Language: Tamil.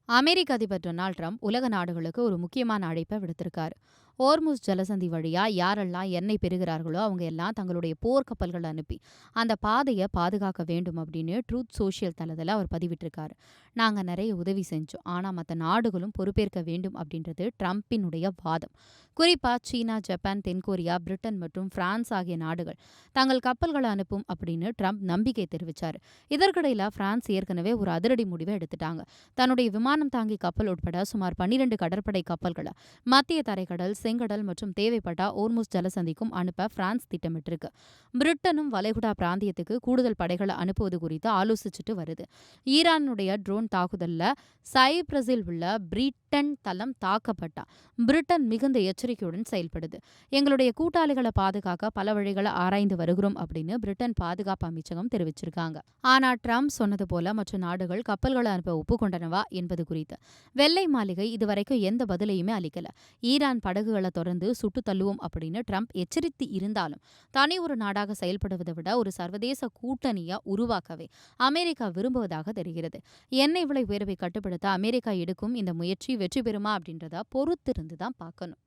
அமெரிக்க அதிபர் டொனால்ட் ட்ரம்ப் உலக நாடுகளுக்கு ஒரு முக்கியமான அழைப்பை விடுத்திருக்காரு. ஓர்முஸ் ஜலசந்தி வழியா யாரெல்லாம் எண்ணெய் பெறுகிறார்களோ அவங்க எல்லாம் தங்களுடைய போர்க்கப்பல்களை அனுப்பி அந்த பாதையை பாதுகாக்க வேண்டும் அப்படின்னு ட்ரூத் சோஷியல் தளத்தில் அவர் பதிவிட்டிருக்காரு. நாங்க நிறைய உதவி செஞ்சோம், ஆனா மற்ற நாடுகளும் பொறுப்பேற்க வேண்டும் அப்படின்றது ட்ரம்பினுடைய வாதம். குறிப்பா சீனா, ஜப்பான், தென்கொரியா, பிரிட்டன் மற்றும் பிரான்ஸ் ஆகிய நாடுகள் தங்கள் கப்பல்களை அனுப்பும் அப்படின்னு ட்ரம்ப் நம்பிக்கை தெரிவிச்சார். இதற்கிடையில பிரான்ஸ் ஏற்கனவே ஒரு அதிரடி முடிவை எடுத்துட்டாங்க. தன்னுடைய விமானம் தாங்கி கப்பல் உட்பட சுமார் 12 கடற்படை கப்பல்களை மத்திய தரைக்கடல், செங்கடல் மற்றும் தேவைப்பட்டா ஓர்முஸ் ஜலசந்திக்கும் அனுப்ப பிரான்ஸ் திட்டமிட்டிருக்கு. பிரிட்டனும் வளைகுடா பிராந்தியத்துக்கு கூடுதல் படைகளை அனுப்புவது குறித்து ஆலோசிச்சுட்டு வருது. ஈரானுடைய ட்ரோன் தாக்குதல்ல சைப்ரஸில் உள்ள பிரிட்டன் தளம் தாக்கப்பட்டா பிரிட்டன் மிகுந்த எச்சரிக்கையுடன் செயல்படுது. எங்களுடைய கூட்டாளிகளை பாதுகாக்க பல வழிகளை ஆராய்ந்து வருகிறோம் அப்படின்னு பிரிட்டன் பாதுகாப்பு அமைச்சகம் தெரிவிச்சிருக்காங்க. ஆனா ட்ரம்ப் சொன்னது போல மற்ற நாடுகள் கப்பல்களை அனுப்ப ஒப்புக்கொண்டனவா என்பது குறித்து வெள்ளை மாளிகை இதுவரைக்கும் எந்த பதிலையுமே அளிக்கல. ஈரான் படகுகளை தொடர்ந்து சுட்டு தள்ளுவோம் அப்படின்னு ட்ரம்ப் எச்சரித்து இருந்தாலும் தனி ஒரு நாடாக செயல்படுவதை விட ஒரு சர்வதேச கூட்டணியை உருவாக்கவே அமெரிக்கா விரும்புவதாக தெரிகிறது. எண்ணெய் விலை உயர்வை கட்டுப்படுத்த அமெரிக்கா எடுக்கும் இந்த முயற்சி வெற்றி பெறுமா அப்படின்றத பொறுத்திருந்து தான் பார்க்கணும்.